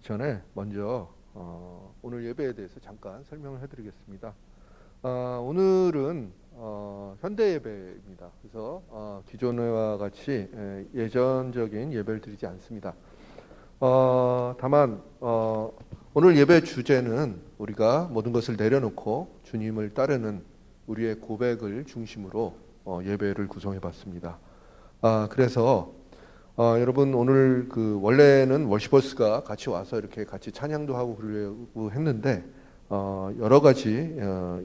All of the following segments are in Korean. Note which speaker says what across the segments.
Speaker 1: 전에 먼저 오늘 예배에 대해서 잠깐 설명을 해드리겠습니다. 오늘은 현대 예배입니다. 그래서 기존과 같이 예전적인 예배를 드리지 않습니다. 다만 오늘 예배 주제는 우리가 모든 것을 내려놓고 주님을 따르는 우리의 고백을 중심으로 예배를 구성해봤습니다. 그래서 여러분 오늘 원래는 월시버스가 같이 와서 이렇게 같이 찬양도 하고 그러려고 했는데 여러 가지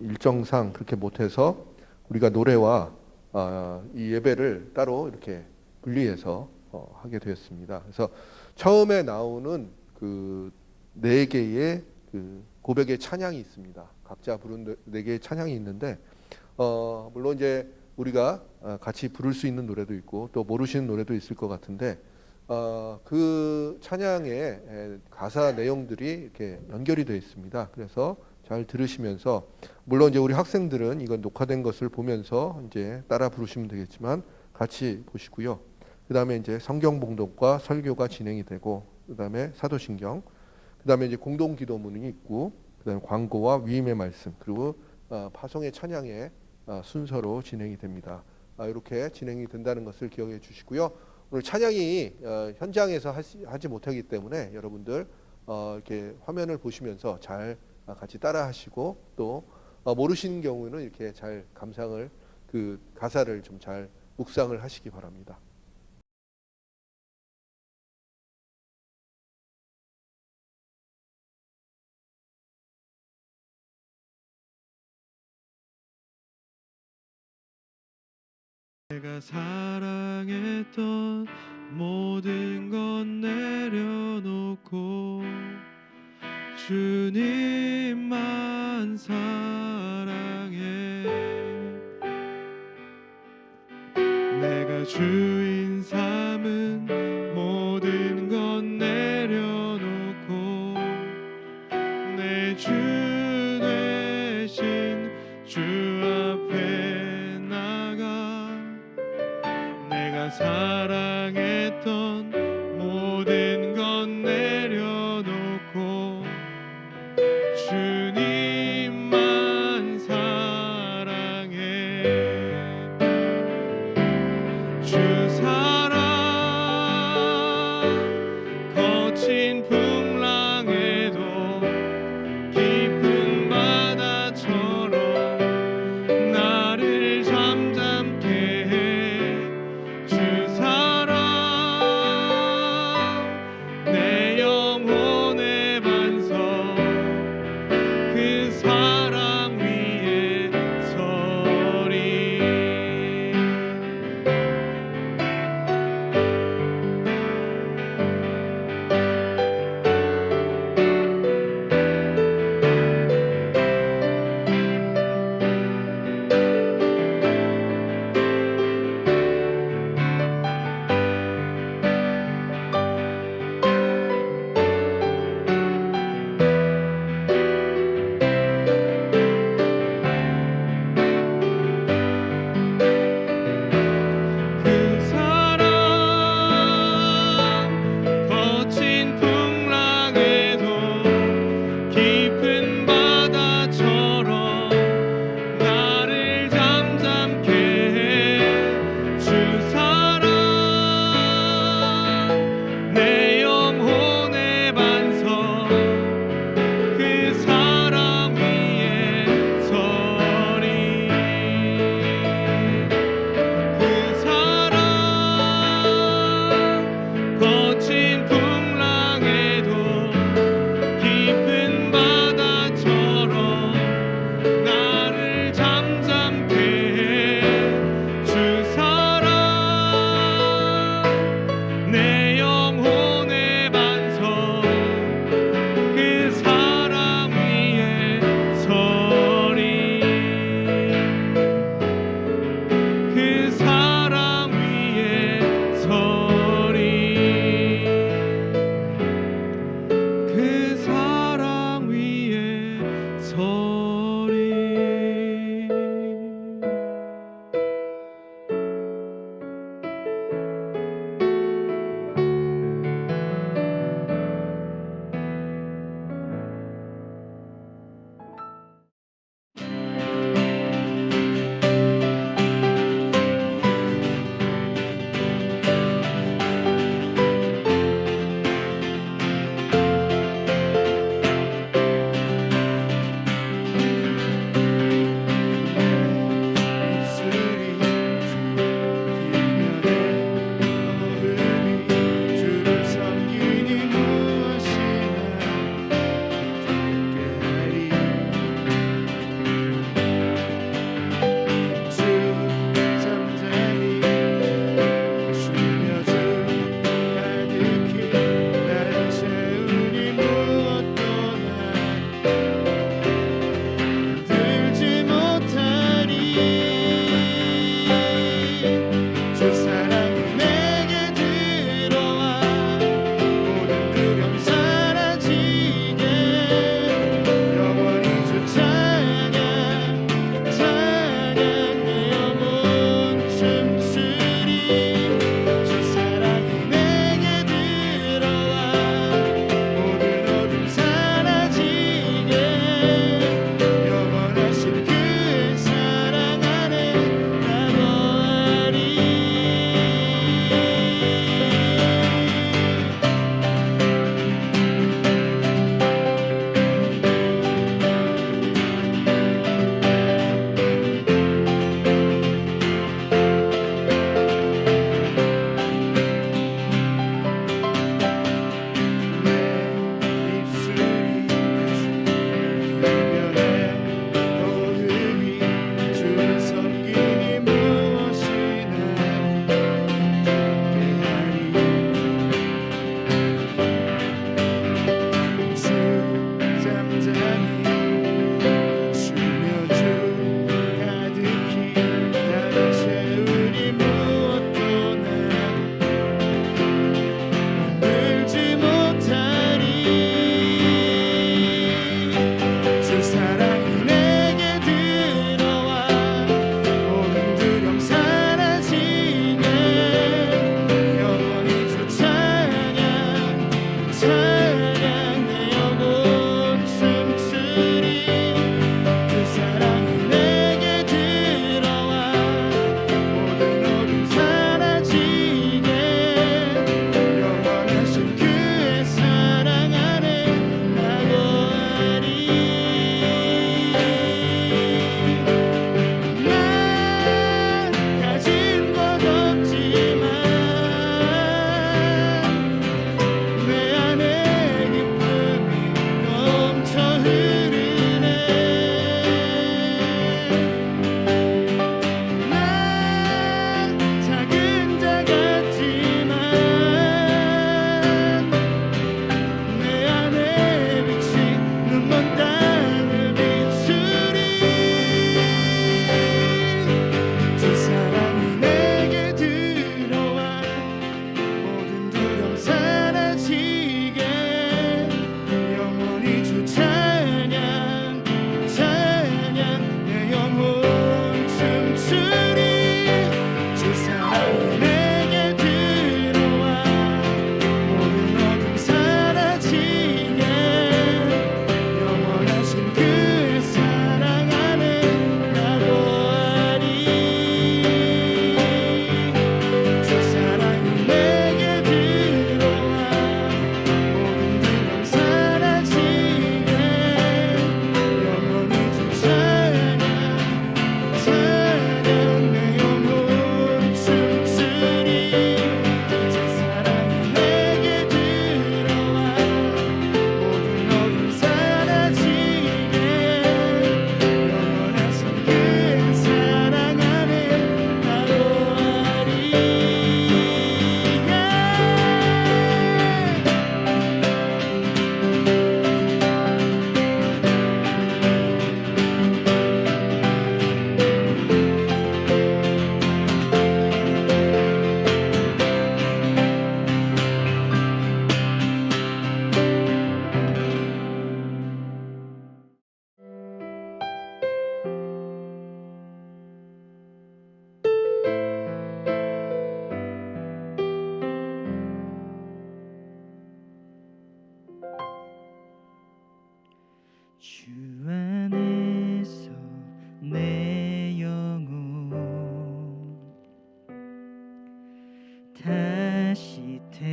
Speaker 1: 일정상 그렇게 못해서 우리가 노래와 이 예배를 따로 이렇게 분리해서 하게 되었습니다. 그래서 처음에 나오는 네 개의 고백의 찬양이 있습니다. 각자 부른 네 개의 찬양이 있는데 물론 이제 우리가 같이 부를 수 있는 노래도 있고 또 모르시는 노래도 있을 것 같은데 그 찬양의 가사 내용들이 이렇게 연결이 되어 있습니다. 그래서 잘 들으시면서 물론 이제 우리 학생들은 이건 녹화된 것을 보면서 이제 따라 부르시면 되겠지만 같이 보시고요. 그다음에 이제 성경 봉독과 설교가 진행이 되고 그다음에 사도신경, 그다음에 이제 공동 기도문이 있고 그다음에 광고와 위임의 말씀 그리고 파송의 찬양의 순서로 진행이 됩니다. 이렇게 진행이 된다는 것을 기억해 주시고요. 오늘 찬양이 현장에서 하지 못하기 때문에 여러분들 이렇게 화면을 보시면서 잘 같이 따라하시고 또 모르시는 경우는 이렇게 잘 감상을 가사를 좀 잘 묵상을 하시기 바랍니다.
Speaker 2: 내가 사랑했던 모든 건 내려놓고 주님만 사랑해. 내가 주인 삼은 모든 건 내려놓고 내 주 되신 주 앞에 나가 내가 사랑했던 모든 건 내려놓고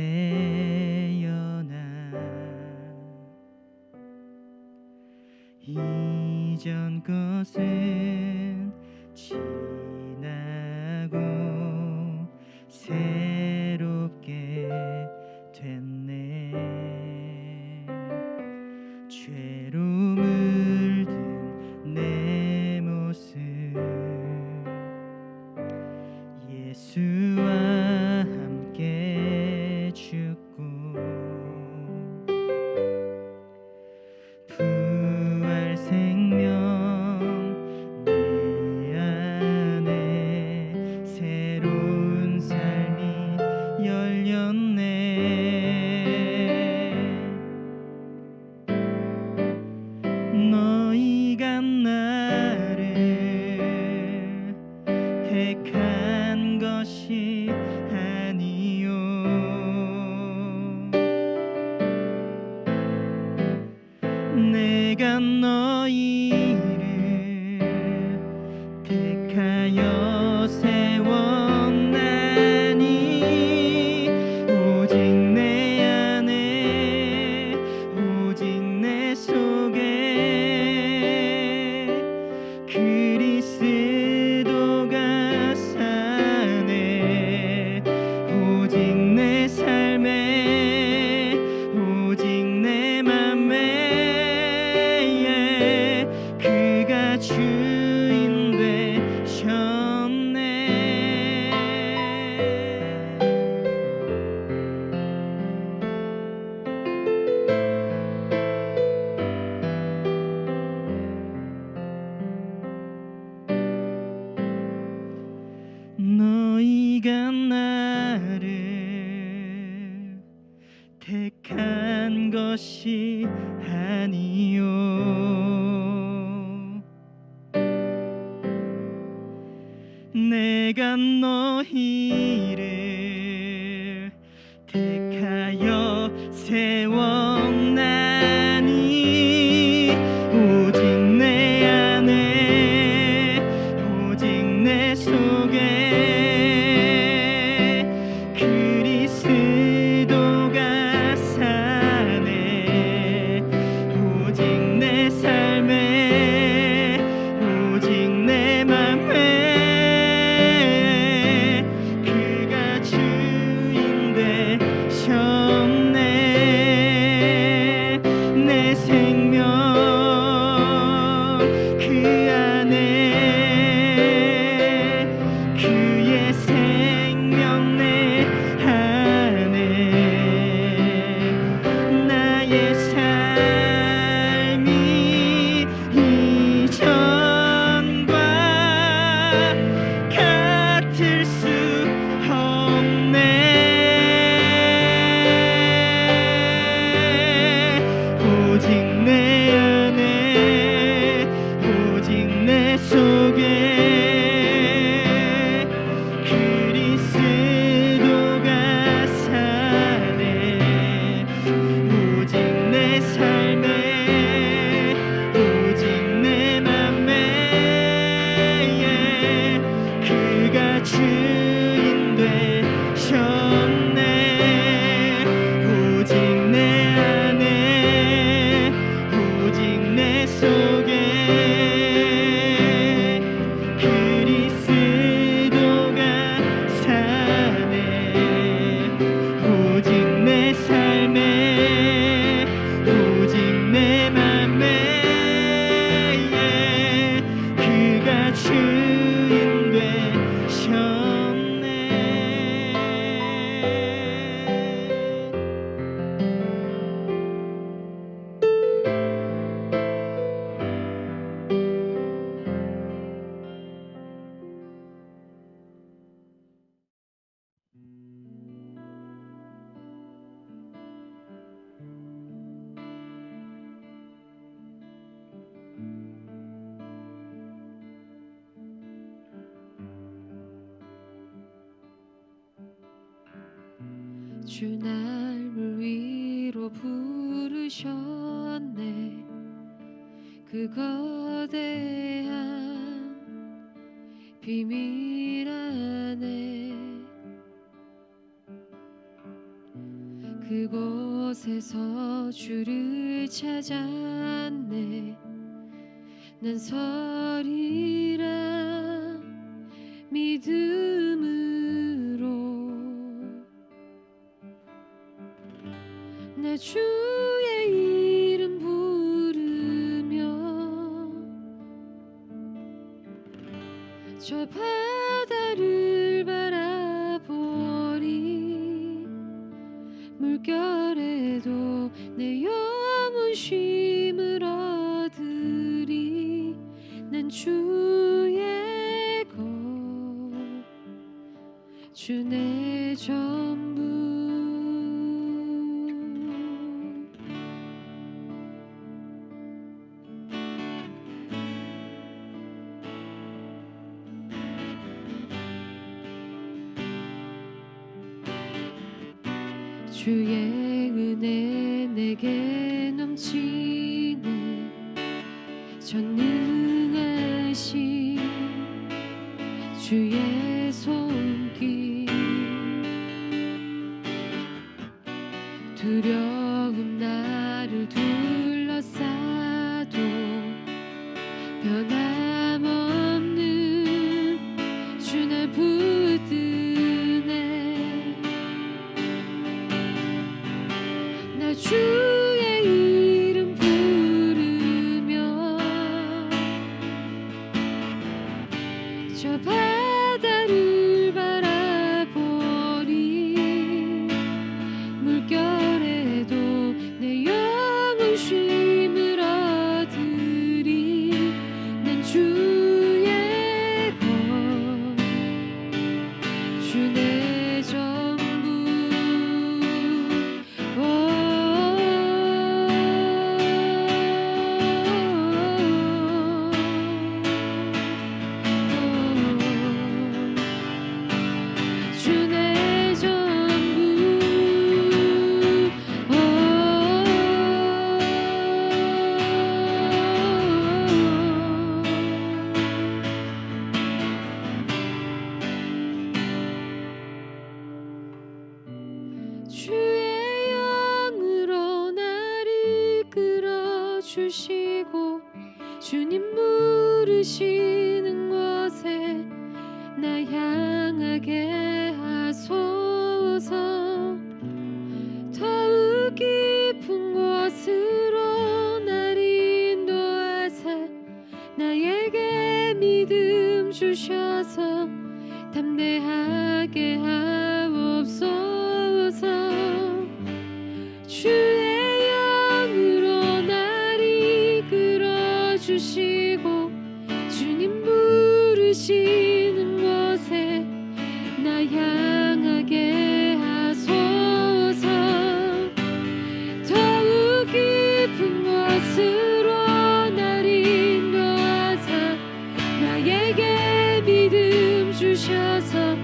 Speaker 3: 되어나 이전 것은 지나고 새롭게 됐네. 죄로 물든 내 모습 예수와 함께 죽고 부활 생명 내 안에 새로운 삶이 열렸네. 너희가 나를 택한 것이 아니요 내가 너희를 택하여 세웠나니 오직 내 안에 오직 내 속에 그리스도가 사네. 오직 내 삶에 오직 내 맘에 그가 주인 되셨네. 너희가 나를 택한 것이 아니요 내가 너희를 택하여 세웠나니 오직 내 안에 오직 내 속에 그리스도가 사네. 오직 내 삶에 오직 내 맘에 그가 주인 되셨네. 내 생명 그 안에 그의 생명 내 안에 나의 삶이 이전과 같을 수 없네. 오직 내 안에 오직 내 속에 그리스도가 사네. 오직 내 삶에 오직 내 맘에 그가 주인 되셨네. 오직 내 안에 오직 내 속에 그리스도가 사네. 오직 내 삶에 오직 내 맘에 그가 주인 되셨네.
Speaker 4: 주 날 물 위로 부르셨네. 그 거대한 비밀 안에 그곳에서 주를 찾았네. 난 서리라 믿음으로 나 주의 이름 부르며 저 바다를 바라보리. 물결에도 내 영혼 쉼을 얻으리. 난 주의 것 주 내 전부. 주의 은혜 내게 넘치네. 전능하신 주의 손길. 두려움 나를 둘러싸도 변함없는 주 날 붙드네. 나 주의 이름 부르며 저 바다를 바라보리. 물결에도 내 영혼 쉼을 얻으리. 난 주의 것 주 내 전부. 주 내 전부. 주의 영으로 날 이끌어 주시고 주님 부르시는 곳에 나 향하게 하소서. 더욱 깊은 곳으로 날 인도하사 나에게 믿음 주셔서 담대하게 하옵소서. 주의 영으로 날 이끌어 주시고 주님 부르시는 곳에 나 향하게 하소서. 더욱 깊은 곳으로 날 인도하사 나에게 믿음 주셔서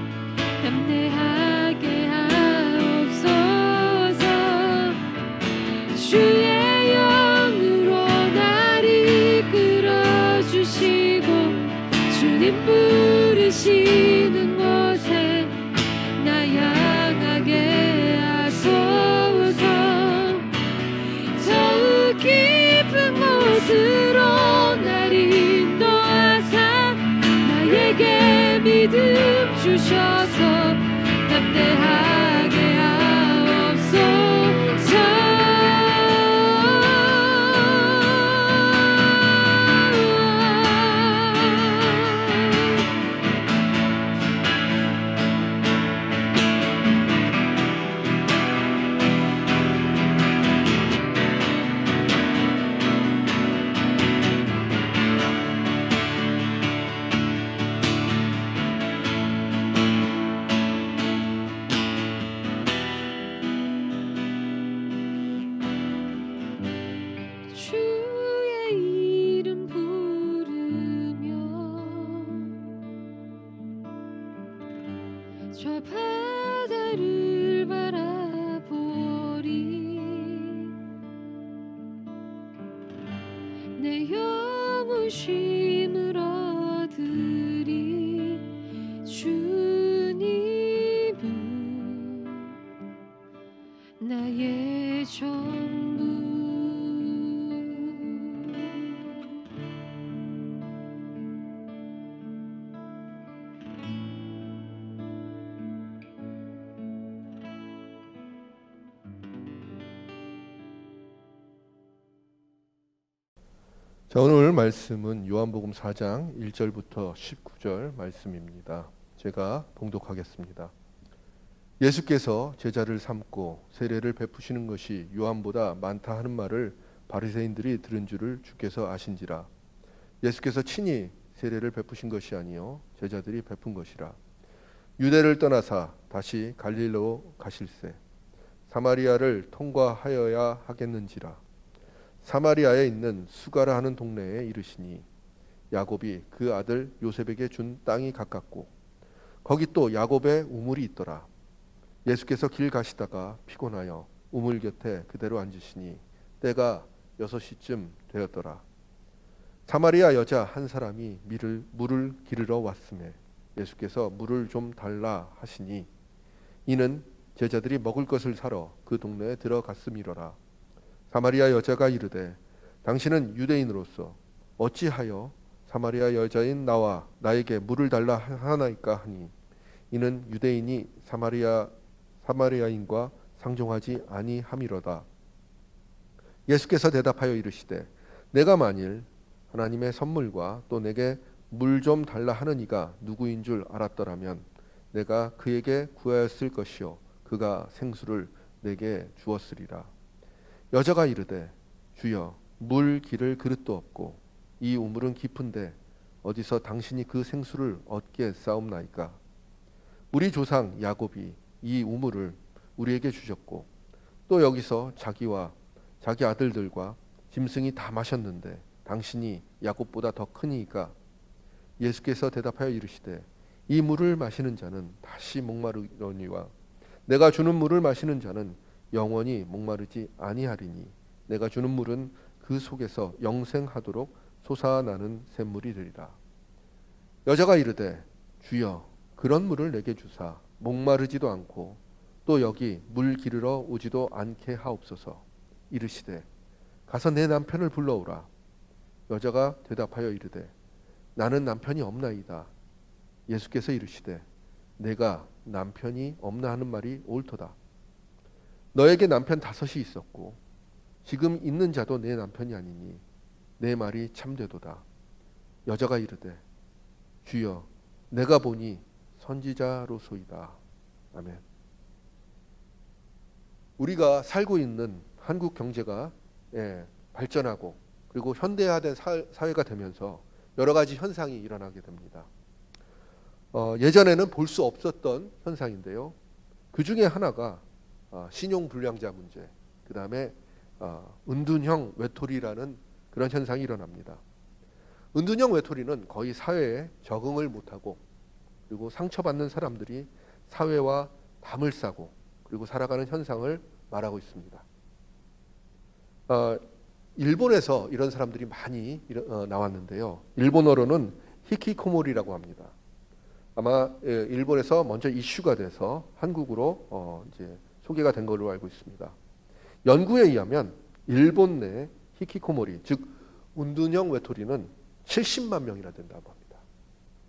Speaker 4: 담대하게 하옵소서. 주의 영으로 날 이끌어 주시고 주님 부르시는 곳에 나 향하게 하소서. 더욱 깊은 곳으로 날 인도하사 나에게 믿음 주셔서 담대하게 하옵소서. 주의 이름 부르며 저 바다를 바라보리. 내 영혼 쉼을 얻으리. 주님은 나의 전부.
Speaker 1: 자, 오늘 말씀은 요한복음 4장 1절부터 19절 말씀입니다. 제가 봉독하겠습니다. 예수께서 제자를 삼고 세례를 베푸시는 것이 요한보다 많다 하는 말을 바리새인들이 들은 줄을 주께서 아신지라. 예수께서 친히 세례를 베푸신 것이 아니요 제자들이 베푼 것이라. 유대를 떠나사 다시 갈릴리로 가실새 사마리아를 통과하여야 하겠는지라. 사마리아에 있는 수가라 하는 동네에 이르시니 야곱이 그 아들 요셉에게 준 땅이 가깝고 거기 또 야곱의 우물이 있더라. 예수께서 길 가시다가 피곤하여 우물 곁에 그대로 앉으시니 때가 6시쯤 되었더라. 사마리아 여자 한 사람이 물을 기르러 왔음에 예수께서 물을 좀 달라 하시니 이는 제자들이 먹을 것을 사러 그 동네에 들어갔음이로라. 사마리아 여자가 이르되 당신은 유대인으로서 어찌하여 사마리아 여자인 나와 나에게 물을 달라 하나이까 하니 이는 유대인이 사마리아인과 상종하지 아니함이로다. 예수께서 대답하여 이르시되 내가 만일 하나님의 선물과 또 내게 물 좀 달라 하는 이가 누구인 줄 알았더라면 내가 그에게 구하였을 것이요 그가 생수를 내게 주었으리라. 여자가 이르되 주여 물 기를 그릇도 없고 이 우물은 깊은데 어디서 당신이 그 생수를 얻게 싸움나이까. 우리 조상 야곱이 이 우물을 우리에게 주셨고 또 여기서 자기와 자기 아들들과 짐승이 다 마셨는데 당신이 야곱보다 더 크니이까. 예수께서 대답하여 이르시되 이 물을 마시는 자는 다시 목마르려니와 내가 주는 물을 마시는 자는 영원히 목마르지 아니하리니 내가 주는 물은 그 속에서 영생하도록 솟아나는 샘물이 되리라. 여자가 이르되 주여 그런 물을 내게 주사 목마르지도 않고 또 여기 물 기르러 오지도 않게 하옵소서. 이르시되 가서 내 남편을 불러오라. 여자가 대답하여 이르되 나는 남편이 없나이다. 예수께서 이르시되 내가 남편이 없나 하는 말이 옳도다. 너에게 남편 5이 있었고 지금 있는 자도 내 남편이 아니니 내 말이 참되도다. 여자가 이르되 주여 내가 보니 선지자로소이다. 아멘. 우리가 살고 있는 한국 경제가 발전하고 그리고 현대화된 사회가 되면서 여러 가지 현상이 일어나게 됩니다. 예전에는 볼 수 없었던 현상인데요. 그 중에 하나가 신용불량자 문제, 그 다음에 은둔형 외톨이라는 그런 현상이 일어납니다. 은둔형 외톨이는 거의 사회에 적응을 못하고 그리고 상처받는 사람들이 사회와 담을 싸고 그리고 살아가는 현상을 말하고 있습니다. 일본에서 이런 사람들이 많이 나왔는데요. 일본어로는 히키코모리라고 합니다. 아마 일본에서 먼저 이슈가 돼서 한국으로 이제 소개가 된 걸로 알고 있습니다. 연구에 의하면 일본 내 히키코모리, 즉 은둔형 외톨이는 70만 명이나 된다고 합니다.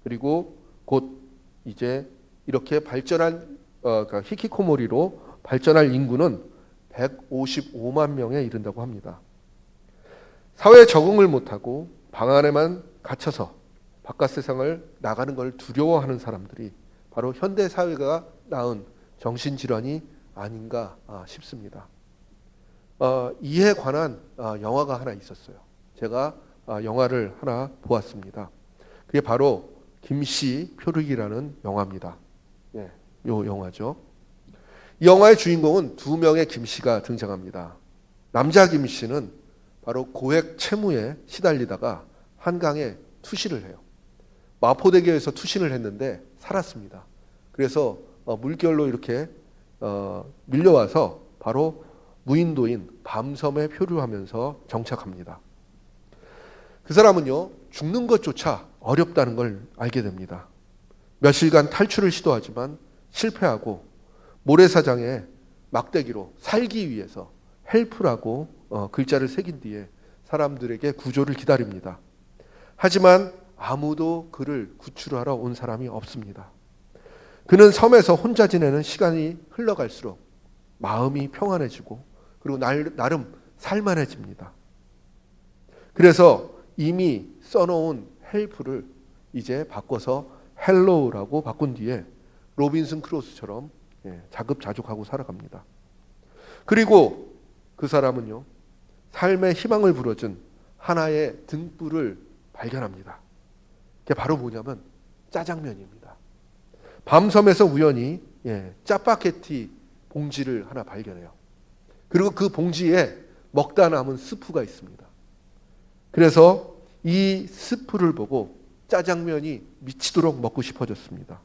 Speaker 1: 그리고 곧 이제 이렇게 발전한 그러니까 히키코모리로 발전할 인구는 155만 명에 이른다고 합니다. 사회에 적응을 못하고 방 안에만 갇혀서 바깥 세상을 나가는 걸 두려워하는 사람들이 바로 현대 사회가 낳은 정신질환이 아닌가 싶습니다. 이에 관한 영화가 하나 있었어요. 제가 영화를 하나 보았습니다. 그게 바로 김씨 표류기라는 영화입니다. 요 영화죠. 이 영화의 주인공은 2명의 김씨가 등장합니다. 남자 김씨는 바로 고액 채무에 시달리다가 한강에 투신을 해요. 마포대교에서 투신을 했는데 살았습니다. 그래서 물결로 이렇게 밀려와서 바로 무인도인 밤섬에 표류하면서 정착합니다. 그 사람은요, 죽는 것조차 어렵다는 걸 알게 됩니다. 며칠간 탈출을 시도하지만 실패하고 모래사장에 막대기로 살기 위해서 헬프라고 글자를 새긴 뒤에 사람들에게 구조를 기다립니다. 하지만 아무도 그를 구출하러 온 사람이 없습니다. 그는 섬에서 혼자 지내는 시간이 흘러갈수록 마음이 평안해지고 그리고 나름 살만해집니다. 그래서 이미 써놓은 헬프를 이제 바꿔서 헬로우라고 바꾼 뒤에 로빈슨 크루소처럼 자급자족하고 살아갑니다. 그리고 그 사람은요, 삶의 희망을 불어준 하나의 등불을 발견합니다. 그게 바로 뭐냐면 짜장면입니다. 밤섬에서 우연히 짜파게티 봉지를 하나 발견해요. 그리고 그 봉지에 먹다 남은 스프가 있습니다. 그래서 이 스프를 보고 짜장면이 미치도록 먹고 싶어졌습니다.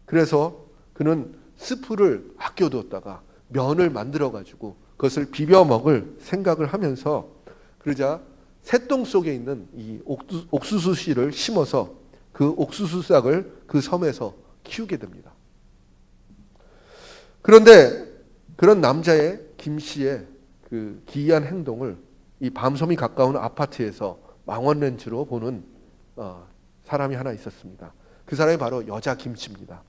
Speaker 1: 그래서 그는 스프를 아껴두었다가 면을 만들어가지고 그것을 비벼 먹을 생각을 하면서, 그러자 새똥 속에 있는 이 옥수수 씨를 심어서 그 옥수수 싹을 그 섬에서 키우게 됩니다. 그런데 그런 남자의 김 씨의 그 기이한 행동을 이 밤섬이 가까운 아파트에서 망원렌즈로 보는 사람이 하나 있었습니다. 그 사람이 바로 여자 김 씨입니다.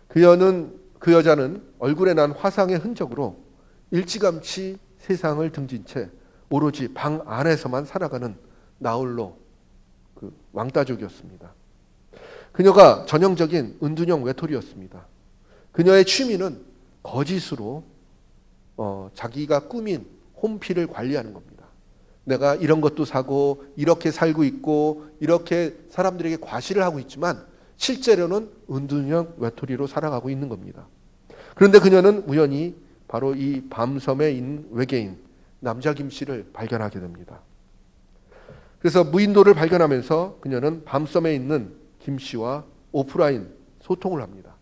Speaker 1: 그 여자는 얼굴에 난 화상의 흔적으로 일찌감치 세상을 등진 채 오로지 방 안에서만 살아가는 나홀로 그 왕따족이었습니다. 그녀가 전형적인 은둔형 외톨이였습니다. 그녀의 취미는 거짓으로 자기가 꾸민 홈피를 관리하는 겁니다. 내가 이런 것도 사고 이렇게 살고 있고 이렇게 사람들에게 과시를 하고 있지만 실제로는 은둔형 외톨이로 살아가고 있는 겁니다. 그런데 그녀는 우연히 바로 이 밤섬에 있는 외계인 남자 김 씨를 발견하게 됩니다. 그래서 무인도를 발견하면서 그녀는 밤섬에 있는 김 씨와 오프라인 소통을 합니다.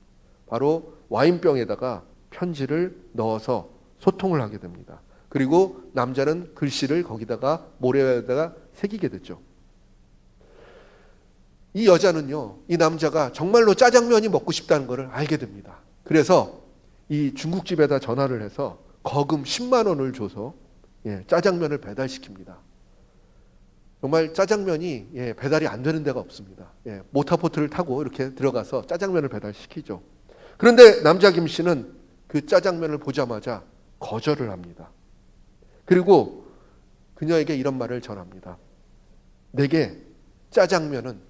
Speaker 1: 바로 와인병에다가 편지를 넣어서 소통을 하게 됩니다. 그리고 남자는 글씨를 거기다가 모래에다가 새기게 됐죠. 이 여자는요, 이 남자가 정말로 짜장면이 먹고 싶다는 것을 알게 됩니다. 그래서 이 중국집에다 전화를 해서 거금 10만 원을 줘서 짜장면을 배달시킵니다. 정말 짜장면이 배달이 안 되는 데가 없습니다. 모터보트를 타고 이렇게 들어가서 짜장면을 배달시키죠. 그런데 남자 김 씨는 그 짜장면을 보자마자 거절을 합니다. 그리고 그녀에게 이런 말을 전합니다. 내게 짜장면은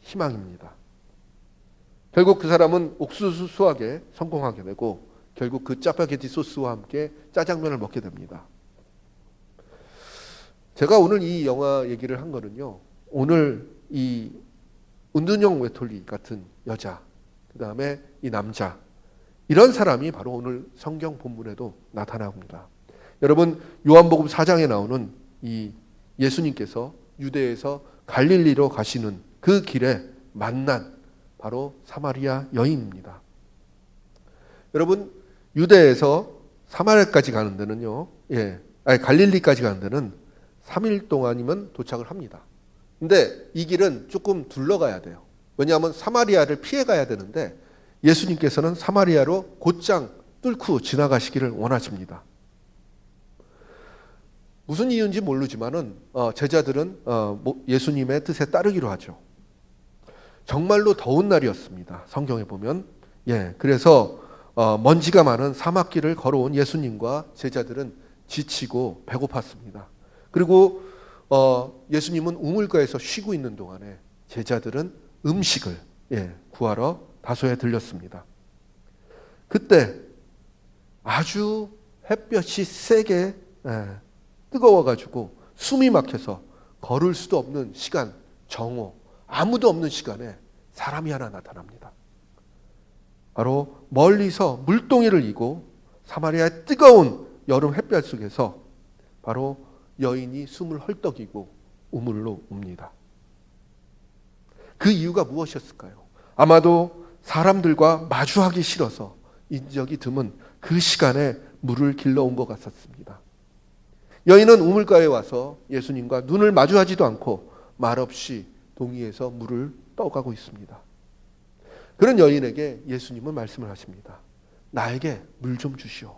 Speaker 1: 희망입니다. 결국 그 사람은 옥수수 수확에 성공하게 되고 결국 그 짜파게티 소스와 함께 짜장면을 먹게 됩니다. 제가 오늘 이 영화 얘기를 한 거는요, 오늘 이 은둔형 외톨이 같은 여자, 그 다음에 이 남자, 이런 사람이 바로 오늘 성경 본문에도 나타납니다. 여러분, 요한복음 4장에 나오는 이 예수님께서 유대에서 갈릴리로 가시는 그 길에 만난 바로 사마리아 여인입니다. 여러분, 유대에서 사마리아까지 가는 데는요, 갈릴리까지 가는 데는 3일 동안이면 도착을 합니다. 근데 이 길은 조금 둘러가야 돼요. 왜냐하면 사마리아를 피해 가야 되는데 예수님께서는 사마리아로 곧장 뚫고 지나가시기를 원하십니다. 무슨 이유인지 모르지만은 제자들은 예수님의 뜻에 따르기로 하죠. 정말로 더운 날이었습니다. 성경에 보면. 그래서 먼지가 많은 사막길을 걸어온 예수님과 제자들은 지치고 배고팠습니다. 그리고 예수님은 우물가에서 쉬고 있는 동안에 제자들은 음식을 구하러 다소에 들렸습니다. 그때 아주 햇볕이 세게 뜨거워가지고 숨이 막혀서 걸을 수도 없는 시간, 정오, 아무도 없는 시간에 사람이 하나 나타납니다. 바로 멀리서 물동이를 이고 사마리아의 뜨거운 여름 햇볕 속에서 바로 여인이 숨을 헐떡이고 우물로 옵니다. 그 이유가 무엇이었을까요? 아마도 사람들과 마주하기 싫어서 인적이 드문 그 시간에 물을 길러온 것 같았습니다. 여인은 우물가에 와서 예수님과 눈을 마주하지도 않고 말없이 동이에서 물을 떠가고 있습니다. 그런 여인에게 예수님은 말씀을 하십니다. 나에게 물 좀 주시오.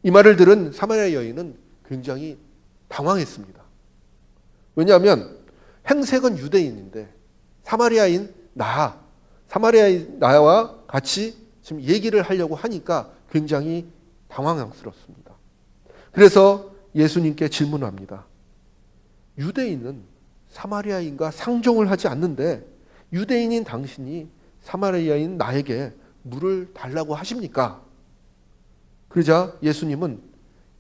Speaker 1: 이 말을 들은 사마리아 여인은 굉장히 당황했습니다. 왜냐하면 행색은 유대인인데 사마리아인 나와 같이 지금 얘기를 하려고 하니까 굉장히 당황스럽습니다. 그래서 예수님께 질문합니다. 유대인은 사마리아인과 상종을 하지 않는데 유대인인 당신이 사마리아인 나에게 물을 달라고 하십니까? 그러자 예수님은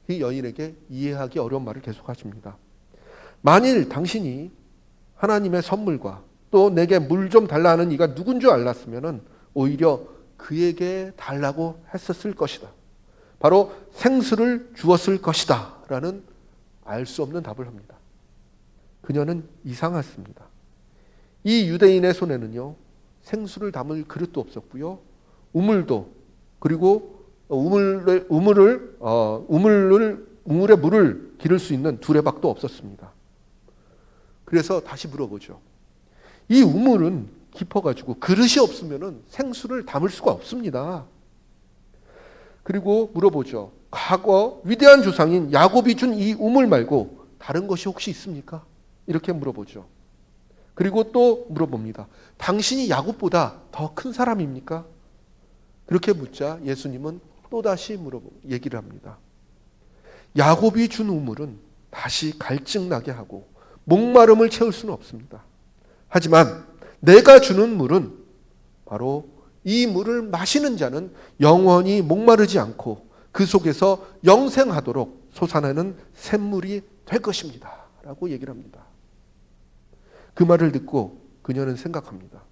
Speaker 1: 이 여인에게 이해하기 어려운 말을 계속하십니다. 만일 당신이 하나님의 선물과 또 내게 물 좀 달라 하는 이가 누군 줄 알았으면 오히려 그에게 달라고 했었을 것이다. 바로 생수를 주었을 것이다 라는 알 수 없는 답을 합니다. 그녀는 이상했습니다. 이 유대인의 손에는요, 생수를 담을 그릇도 없었고요, 우물도, 그리고 우물에 물을 기를 수 있는 두레박도 없었습니다. 그래서 다시 물어보죠. 이 우물은 깊어가지고 그릇이 없으면 생수를 담을 수가 없습니다. 그리고 물어보죠. 과거 위대한 조상인 야곱이 준 이 우물 말고 다른 것이 혹시 있습니까? 이렇게 물어보죠. 그리고 또 물어봅니다. 당신이 야곱보다 더 큰 사람입니까? 그렇게 묻자 예수님은 또다시 얘기를 합니다. 야곱이 준 우물은 다시 갈증나게 하고 목마름을 채울 수는 없습니다. 하지만 내가 주는 물은 바로 이 물을 마시는 자는 영원히 목마르지 않고 그 속에서 영생하도록 솟아나는 샘물이 될 것입니다. 라고 얘기를 합니다. 그 말을 듣고 그녀는 생각합니다.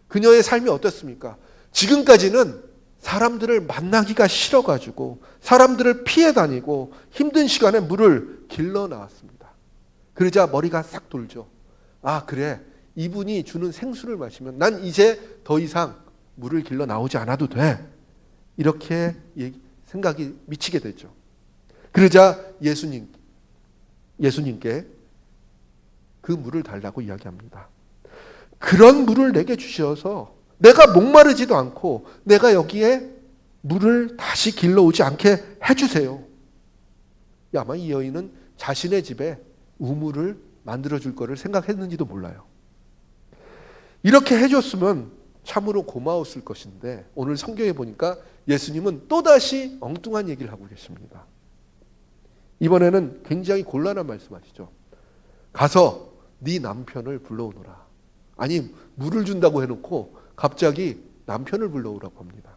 Speaker 1: 그녀의 삶이 어떻습니까? 지금까지는 사람들을 만나기가 싫어가지고 사람들을 피해 다니고 힘든 시간에 물을 길러 나왔습니다. 그러자 머리가 싹 돌죠. 아, 그래. 이분이 주는 생수를 마시면 난 이제 더 이상 물을 길러 나오지 않아도 돼. 이렇게 생각이 미치게 되죠. 그러자 예수님께 그 물을 달라고 이야기합니다. 그런 물을 내게 주셔서 내가 목마르지도 않고 내가 여기에 물을 다시 길러오지 않게 해주세요. 아마 이 여인은 자신의 집에 우물을 만들어줄 거를 생각했는지도 몰라요. 이렇게 해줬으면 참으로 고마웠을 것인데 오늘 성경에 보니까 예수님은 또다시 엉뚱한 얘기를 하고 계십니다. 이번에는 굉장히 곤란한 말씀하시죠. 가서 네 남편을 불러오너라. 아니, 물을 준다고 해놓고 갑자기 남편을 불러오라고 합니다.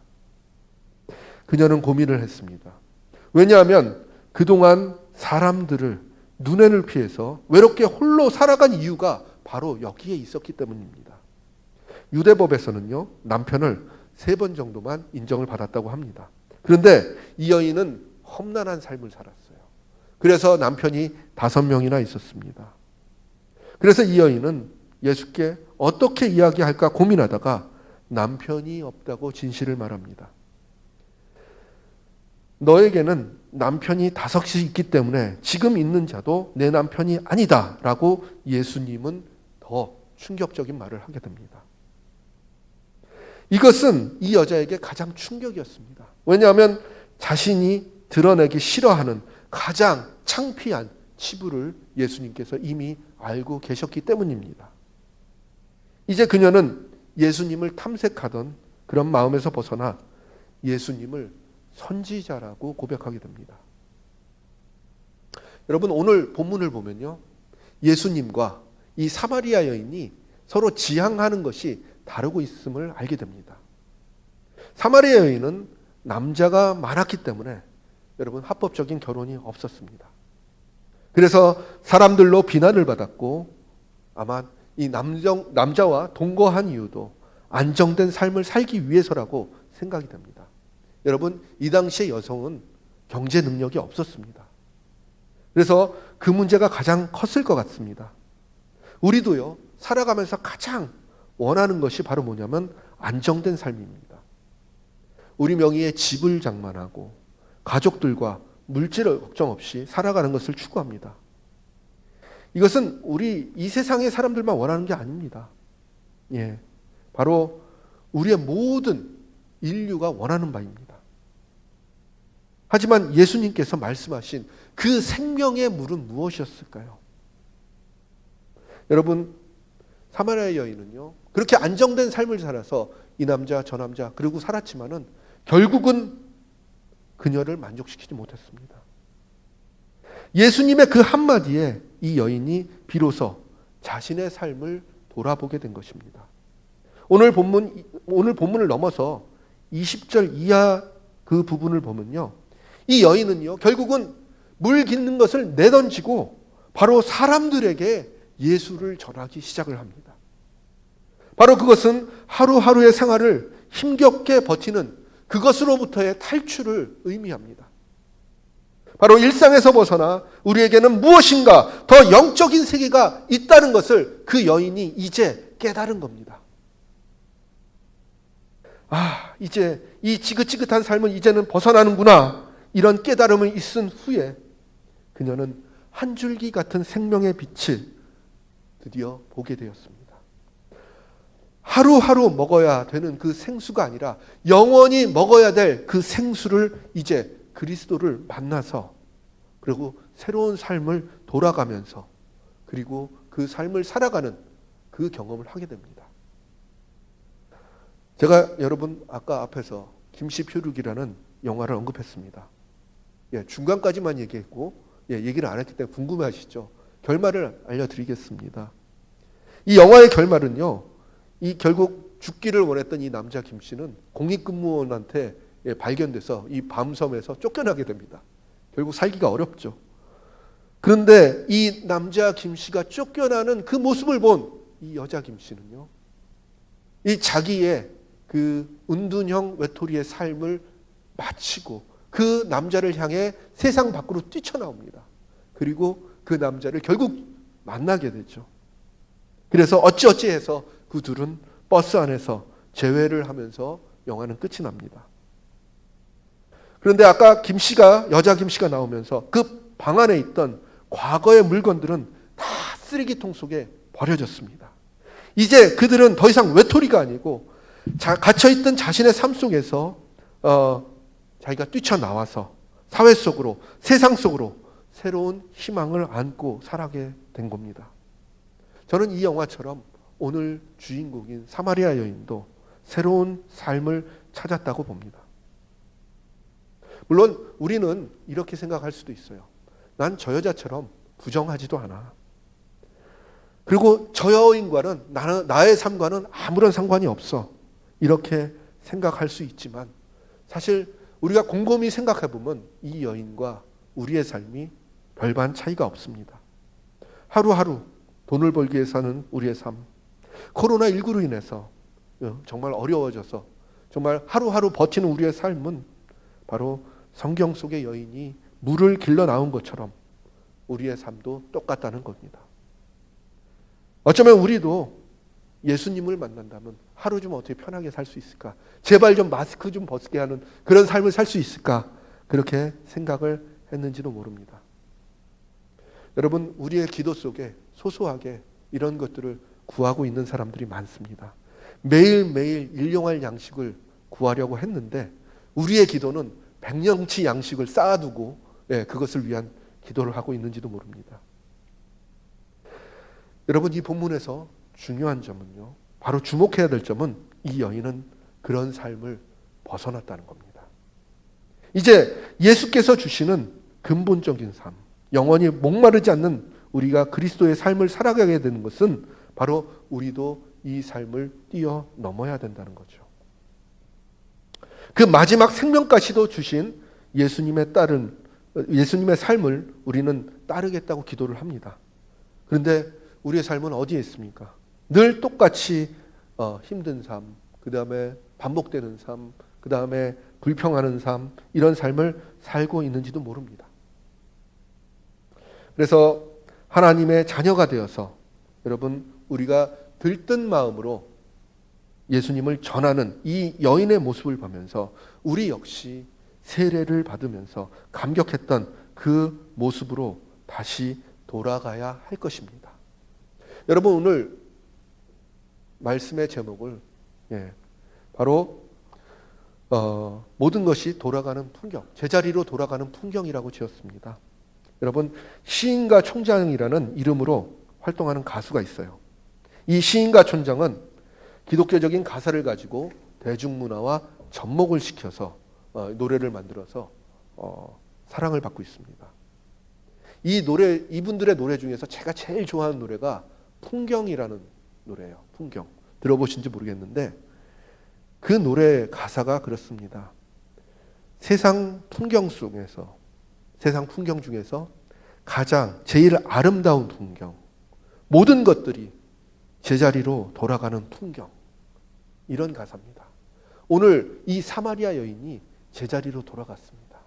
Speaker 1: 그녀는 고민을 했습니다. 왜냐하면 그동안 사람들을 눈에를 피해서 외롭게 홀로 살아간 이유가 바로 여기에 있었기 때문입니다. 유대법에서는요, 남편을 3번 정도만 인정을 받았다고 합니다. 그런데 이 여인은 험난한 삶을 살았어요. 그래서 남편이 5명이나 있었습니다. 그래서 이 여인은 예수께 어떻게 이야기할까 고민하다가 남편이 없다고 진실을 말합니다. 너에게는 남편이 5이 있기 때문에 지금 있는 자도 내 남편이 아니다 라고 예수님은 더 충격적인 말을 하게 됩니다. 이것은 이 여자에게 가장 충격이었습니다. 왜냐하면 자신이 드러내기 싫어하는 가장 창피한 치부를 예수님께서 이미 알고 계셨기 때문입니다. 이제 그녀는 예수님을 탐색하던 그런 마음에서 벗어나 예수님을 선지자라고 고백하게 됩니다. 여러분, 오늘 본문을 보면요, 예수님과 이 사마리아 여인이 서로 지향하는 것이 다르고 있음을 알게 됩니다. 사마리아 여인은 남자가 많았기 때문에 여러분 합법적인 결혼이 없었습니다. 그래서 사람들로 비난을 받았고 아마 이 남자와 동거한 이유도 안정된 삶을 살기 위해서라고 생각이 됩니다. 여러분, 이 당시의 여성은 경제 능력이 없었습니다. 그래서 그 문제가 가장 컸을 것 같습니다. 우리도요, 살아가면서 가장 원하는 것이 바로 뭐냐면 안정된 삶입니다. 우리 명의의 집을 장만하고 가족들과 물질 걱정 없이 살아가는 것을 추구합니다. 이것은 우리 이 세상의 사람들만 원하는 게 아닙니다. 예, 바로 우리의 모든 인류가 원하는 바입니다. 하지만 예수님께서 말씀하신 그 생명의 물은 무엇이었을까요? 여러분, 사마리아 여인은요, 그렇게 안정된 삶을 살아서 이 남자 저 남자 그리고 살았지만은 결국은 그녀를 만족시키지 못했습니다. 예수님의 그 한마디에 이 여인이 비로소 자신의 삶을 돌아보게 된 것입니다. 오늘 본문을 넘어서 20절 이하 그 부분을 보면요, 이 여인은요 결국은 물 깃는 것을 내던지고 바로 사람들에게 예수를 전하기 시작을 합니다. 바로 그것은 하루하루의 생활을 힘겹게 버티는 그것으로부터의 탈출을 의미합니다. 바로 일상에서 벗어나 우리에게는 무엇인가 더 영적인 세계가 있다는 것을 그 여인이 이제 깨달은 겁니다. 이제 이 지긋지긋한 삶은 이제는 벗어나는구나, 이런 깨달음을 있은 후에 그녀는 한 줄기 같은 생명의 빛을 드디어 보게 되었습니다. 하루하루 먹어야 되는 그 생수가 아니라 영원히 먹어야 될 그 생수를 이제 그리스도를 만나서, 그리고 새로운 삶을 돌아가면서, 그리고 그 삶을 살아가는 그 경험을 하게 됩니다. 제가 여러분 아까 앞에서 김씨표류기라는 영화를 언급했습니다. 중간까지만 얘기했고 얘기를 안 했기 때문에 궁금해하시죠? 결말을 알려드리겠습니다. 이 영화의 결말은요, 이 결국 죽기를 원했던 이 남자 김씨는 공익근무원한테 발견돼서 이 밤섬에서 쫓겨나게 됩니다. 결국 살기가 어렵죠. 그런데 이 남자 김씨가 쫓겨나는 그 모습을 본 이 여자 김씨는요, 이 자기의 그 은둔형 외톨이의 삶을 마치고 그 남자를 향해 세상 밖으로 뛰쳐나옵니다. 그리고 그 남자를 결국 만나게 되죠. 그래서 어찌어찌해서 그 둘은 버스 안에서 재회를 하면서 영화는 끝이 납니다. 그런데 아까 여자 김씨가 나오면서 그 방 안에 있던 과거의 물건들은 다 쓰레기통 속에 버려졌습니다. 이제 그들은 더 이상 외톨이가 아니고 갇혀있던 자신의 삶 속에서 자기가 뛰쳐나와서 사회 속으로, 세상 속으로 새로운 희망을 안고 살아가게 된 겁니다. 저는 이 영화처럼 오늘 주인공인 사마리아 여인도 새로운 삶을 찾았다고 봅니다. 물론 우리는 이렇게 생각할 수도 있어요. 난 저 여자처럼 부정하지도 않아. 그리고 저 여인과는 나의 삶과는 아무런 상관이 없어. 이렇게 생각할 수 있지만 사실 우리가 곰곰이 생각해 보면 이 여인과 우리의 삶이 별반 차이가 없습니다. 하루하루 돈을 벌기 위해 사는 우리의 삶, 코로나19로 인해서 정말 어려워져서 정말 하루하루 버티는 우리의 삶은 바로 성경 속의 여인이 물을 길러 나온 것처럼 우리의 삶도 똑같다는 겁니다. 어쩌면 우리도 예수님을 만난다면 하루 좀 어떻게 편하게 살 수 있을까? 제발 좀 마스크 좀 벗게 하는 그런 삶을 살 수 있을까? 그렇게 생각을 했는지도 모릅니다. 여러분, 우리의 기도 속에 소소하게 이런 것들을 구하고 있는 사람들이 많습니다. 매일매일 일용할 양식을 구하려고 했는데 우리의 기도는 백년치 양식을 쌓아두고 그것을 위한 기도를 하고 있는지도 모릅니다. 여러분, 이 본문에서 중요한 점은요, 바로 주목해야 될 점은 이 여인은 그런 삶을 벗어났다는 겁니다. 이제 예수께서 주시는 근본적인 삶, 영원히 목마르지 않는 우리가 그리스도의 삶을 살아가게 되는 것은 바로 우리도 이 삶을 뛰어넘어야 된다는 거죠. 그 마지막 생명까지도 주신 예수님의 삶을 우리는 따르겠다고 기도를 합니다. 그런데 우리의 삶은 어디에 있습니까? 늘 똑같이 힘든 삶, 그 다음에 반복되는 삶, 그 다음에 불평하는 삶, 이런 삶을 살고 있는지도 모릅니다. 그래서 하나님의 자녀가 되어서 여러분, 우리가 들뜬 마음으로 예수님을 전하는 이 여인의 모습을 보면서 우리 역시 세례를 받으면서 감격했던 그 모습으로 다시 돌아가야 할 것입니다. 여러분, 오늘 말씀의 제목을 바로 모든 것이 돌아가는 풍경, 제자리로 돌아가는 풍경이라고 지었습니다. 여러분, 시인과 촌장이라는 이름으로 활동하는 가수가 있어요. 이 시인과 촌장은 기독교적인 가사를 가지고 대중문화와 접목을 시켜서 노래를 만들어서 사랑을 받고 있습니다. 이분들의 노래 중에서 제가 제일 좋아하는 노래가 풍경이라는 노래예요. 풍경. 들어보신지 모르겠는데 그 노래 가사가 그렇습니다. 세상 풍경 중에서 가장 제일 아름다운 풍경, 모든 것들이 제자리로 돌아가는 풍경, 이런 가사입니다. 오늘 이 사마리아 여인이 제자리로 돌아갔습니다.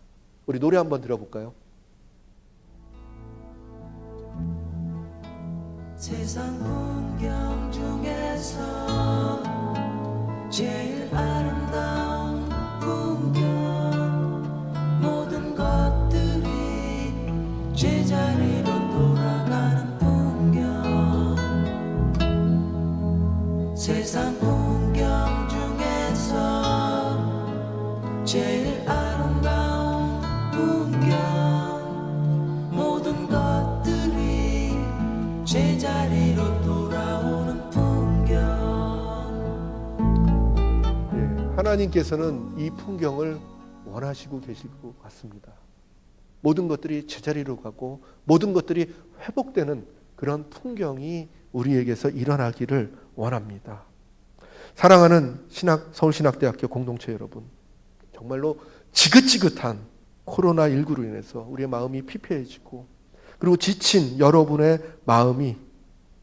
Speaker 1: 우리 노래 한번 들어볼까요?
Speaker 5: 세상 풍경 중에서 제일 아름다운 풍경, 모든 것들이 제자리로 돌아가는 풍경. 세상 풍경 중에서 제일 아름다운 풍경, 모든 것들이 제자리로 돌아오는 풍경.
Speaker 1: 하나님께서는 이 풍경을 원하시고 계실 것 같습니다. 모든 것들이 제자리로 가고 모든 것들이 회복되는 그런 풍경이 우리에게서 일어나기를 원합니다. 사랑하는 서울신학대학교 공동체 여러분, 정말로 지긋지긋한 코로나19로 인해서 우리의 마음이 피폐해지고 그리고 지친 여러분의 마음이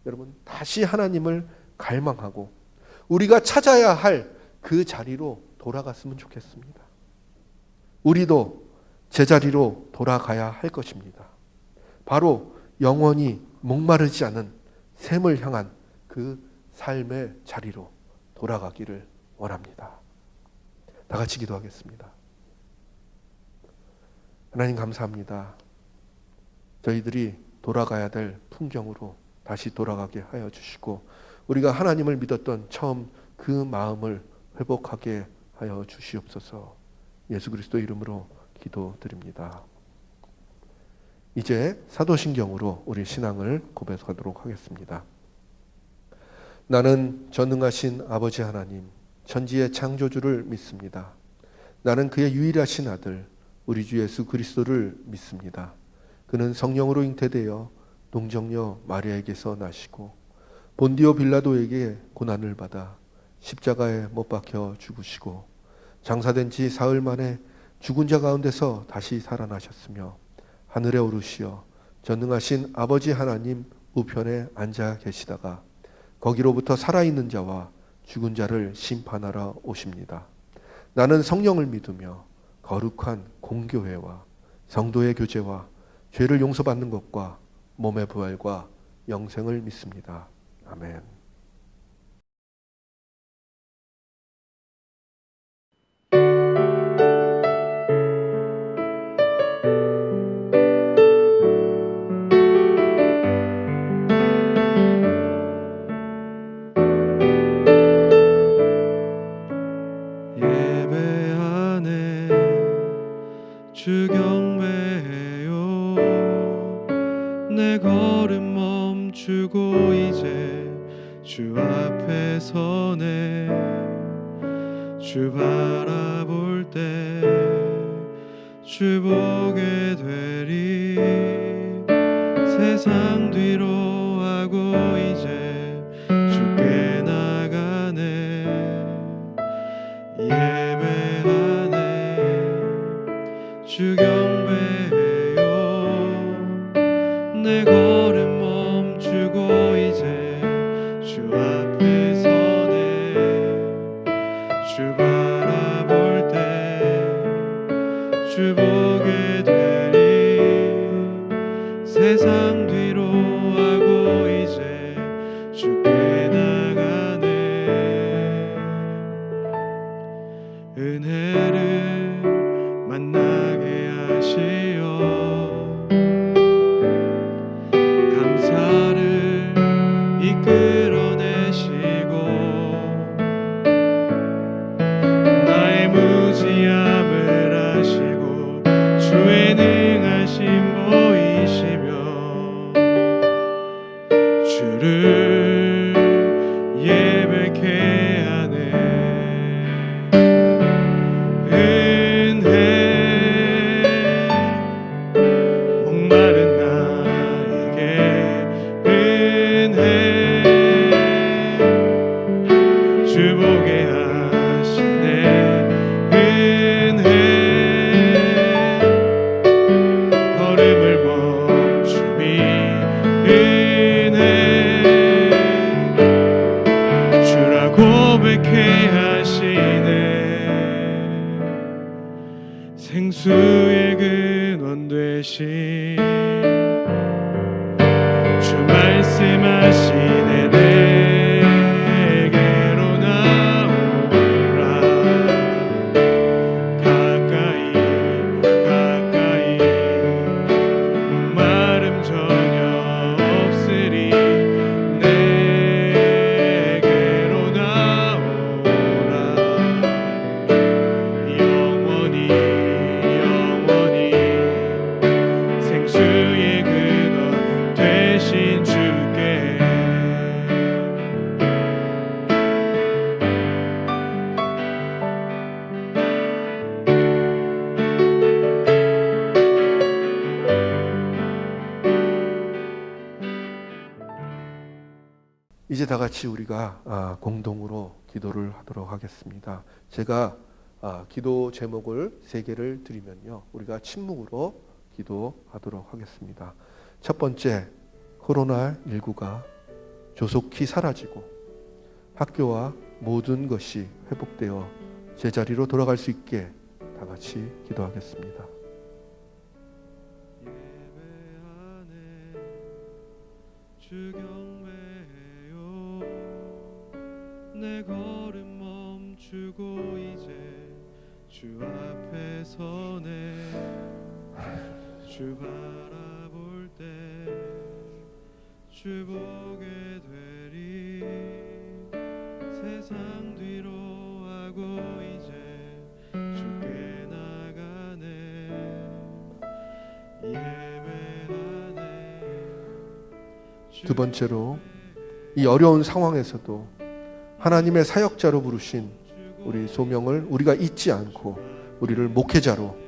Speaker 1: 여러분 다시 하나님을 갈망하고 우리가 찾아야 할 그 자리로 돌아갔으면 좋겠습니다. 우리도 제자리로 돌아가야 할 것입니다. 바로 영원히 목마르지 않은 샘을 향한 그 삶의 자리로 돌아가기를 원합니다. 다 같이 기도하겠습니다. 하나님 감사합니다. 저희들이 돌아가야 될 풍경으로 다시 돌아가게 하여 주시고 우리가 하나님을 믿었던 처음 그 마음을 회복하게 하여 주시옵소서. 예수 그리스도 이름으로 기도드립니다. 이제 사도신경으로 우리 신앙을 고백하도록 하겠습니다. 나는 전능하신 아버지 하나님, 천지의 창조주를 믿습니다. 나는 그의 유일하신 아들, 우리 주 예수 그리스도를 믿습니다. 그는 성령으로 잉태되어 동정녀 마리아에게서 나시고 본디오 빌라도에게 고난을 받아 십자가에 못 박혀 죽으시고 장사된 지 사흘 만에 죽은 자 가운데서 다시 살아나셨으며 하늘에 오르시어 전능하신 아버지 하나님 우편에 앉아 계시다가 거기로부터 살아있는 자와 죽은 자를 심판하러 오십니다. 나는 성령을 믿으며 거룩한 공교회와 성도의 교제와 죄를 용서받는 것과 몸의 부활과 영생을 믿습니다. 아멘.
Speaker 2: 예배 안에 주 경배해요. 내 걸음 멈추고 이제 주 앞에 서네. 주 바라볼 때 주 보게 되리. 세상 뒤로 하고 이제 주께 나가네. 예배하네 주 경배해요. 내 걸음 멈추고 이제 주 앞에 서네. 주 바라볼 때 주 보게 되리. 세상 뒤로 하고 대신 주 말씀하시네 내게로 나오라 가까이 가까이 목마름 전혀 없으리 내게로 나오라 영원히 영원히 생수의 근원 되신 주께
Speaker 1: 이제 다 같이 우리가 공동으로 기도를 하도록 하겠습니다. 제가 기도 제목을 3개를 드리면요, 우리가 침묵으로 기도하도록 하겠습니다. 첫 번째, 코로나19가 조속히 사라지고 학교와 모든 것이 회복되어 제자리로 돌아갈 수 있게 다 같이 기도하겠습니다.
Speaker 2: 예배 안에 주 경배해요 내 걸음 멈추고 이제 주 앞에 서네 주 바라볼 때 주 보게 되리 세상 뒤로 하고 이제 주께 나가네 예배하네
Speaker 1: 두 번째로, 이 어려운 상황에서도 하나님의 사역자로 부르신 우리 소명을 우리가 잊지 않고 우리를 목회자로,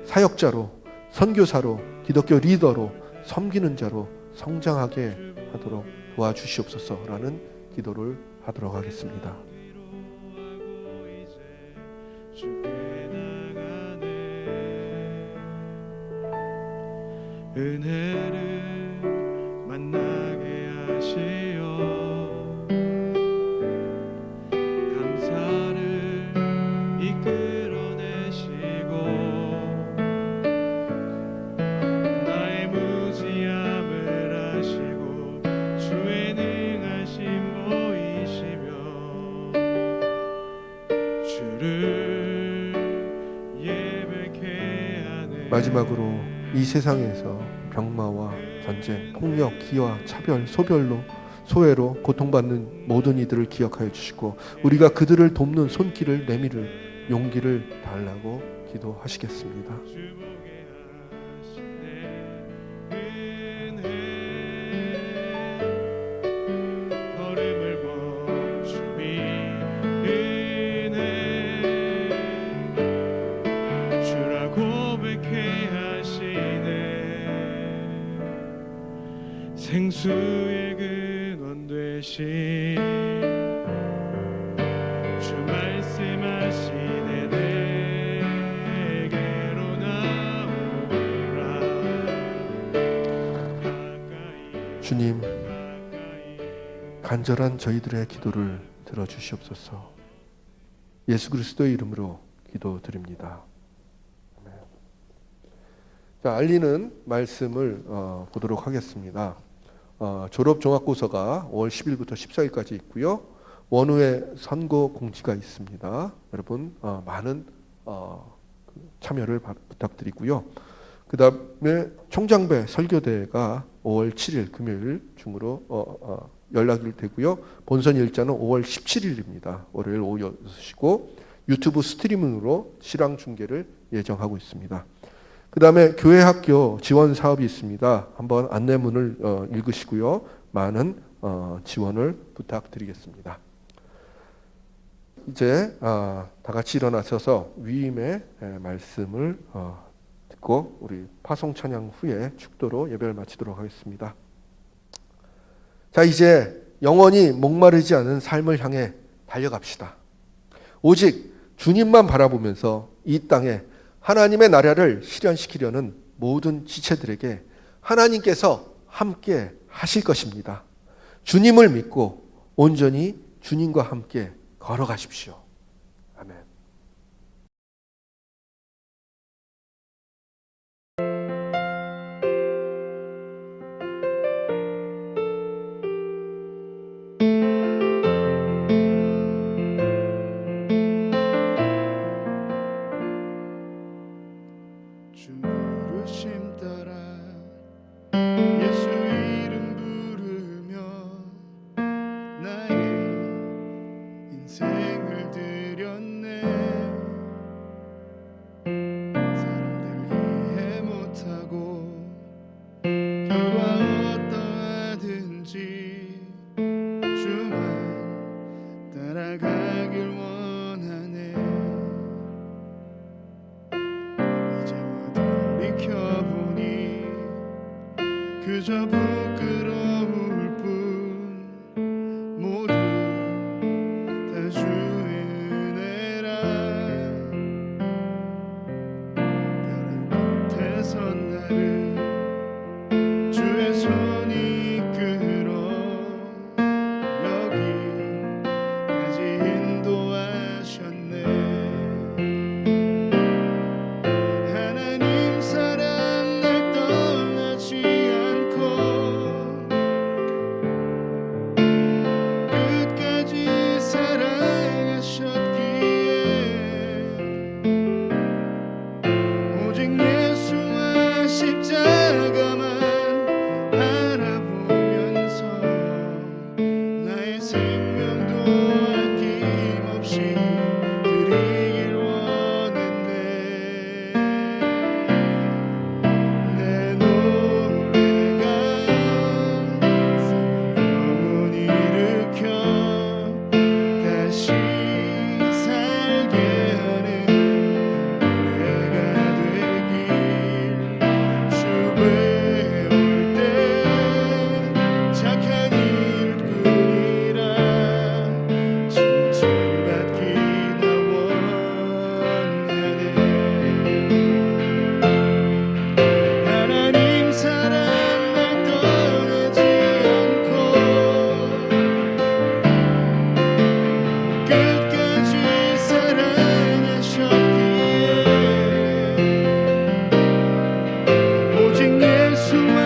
Speaker 1: 사역자로, 선교사로, 기독교 리더로, 섬기는 자로 성장하게 하도록 도와주시옵소서라는 기도를 하도록 하겠습니다.
Speaker 2: 은혜를 만나게 하시어 감사를 이끌어내시고 나의 무지함을 아시고 주의 능하심 보이시며 주를 예배케 하네.
Speaker 1: 마지막으로 이 세상에서 병마와 전쟁, 폭력, 기와, 차별, 소별로, 소외로 고통받는 모든 이들을 기억하여 주시고 우리가 그들을 돕는 손길을 내밀을 용기를 달라고 기도하시겠습니다.
Speaker 2: 주보게 하시네 은혜 걸음을 멈춤이 은혜 주라 고백해 하시네 생수의 근원 되신 주 말씀하시네 내게로 나오라 가까이
Speaker 1: 주님,
Speaker 2: 가까이
Speaker 1: 간절한 저희들의 기도를 들어주시옵소서. 예수 그리스도의 이름으로 기도드립니다. 아멘. 자, 알리는 말씀을 보도록 하겠습니다. 졸업종합고사가 5월 10일부터 14일까지 있고요. 원후에 선고 공지가 있습니다. 여러분 많은 참여를 부탁드리고요. 그 다음에 총장배 설교대회가 5월 7일 금요일 중으로 연락이 되고요. 본선 일자는 5월 17일입니다. 월요일 오후 6시고 유튜브 스트리밍으로 실황 중계를 예정하고 있습니다. 그 다음에 교회 학교 지원 사업이 있습니다. 한번 안내문을 읽으시고요. 많은 지원을 부탁드리겠습니다. 이제 다 같이 일어나셔서 위임의 말씀을 듣고 우리 파송 찬양 후에 축도로 예배를 마치도록 하겠습니다. 자, 이제 영원히 목마르지 않은 삶을 향해 달려갑시다. 오직 주님만 바라보면서 이 땅에 하나님의 나라를 실현시키려는 모든 지체들에게 하나님께서 함께 하실 것입니다. 주님을 믿고 온전히 주님과 함께 걸어가십시오. 아멘.
Speaker 2: 그저 부끄러울 뿐 모두 다 주의 은혜라 벼랑 끝에서 나를 주의 손이 이끌어 여기까지 인도하셨네. 하나님 사랑 날 떠나지 않고 끝까지 사랑하셨기에 오직 예수와 십자가만 바라보면서 나의 생명도 아낌없이 드리길 원했네. 내 노래가 영혼 일으켜 다시 살게 하는 노래가 되길. 주에 올 때 착한 일꾼이라 칭찬받기나 원하네. 하나님 사랑 날 떠나지 않고 끝까지 사랑하셨기에 오직 예수와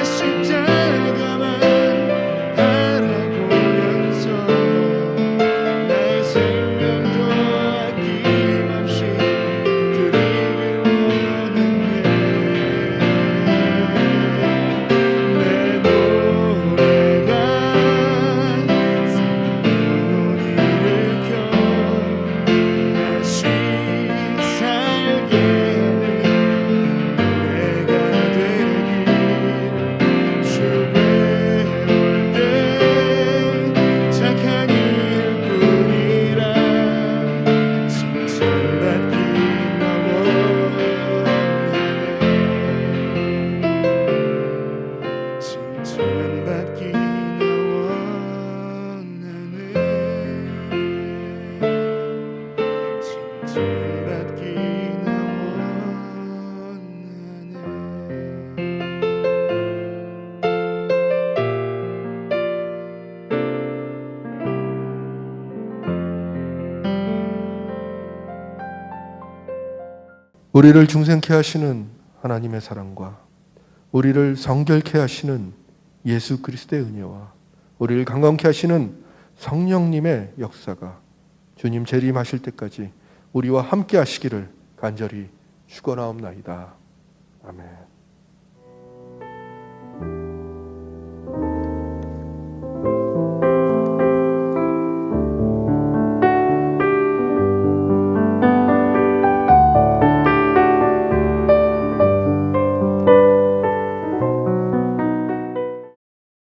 Speaker 2: 십자가만 바라보면서 나의 생명도 아낌없이 드리길 원했네. 내 노래가 영혼 일으켜 다시 살게 하는 노래가 되길. 주에 올 때 착한 일꾼이라 칭찬받기나 원하네. 칭찬받기나 원하네. 칭찬받기나
Speaker 1: 우리를 중생케 하시는 하나님의 사랑과 우리를 성결케 하시는 예수 그리스도의 은혜와 우리를 강건케 하시는 성령님의 역사가 주님 재림하실 때까지 우리와 함께 하시기를 간절히 축원하옵나이다. 아멘.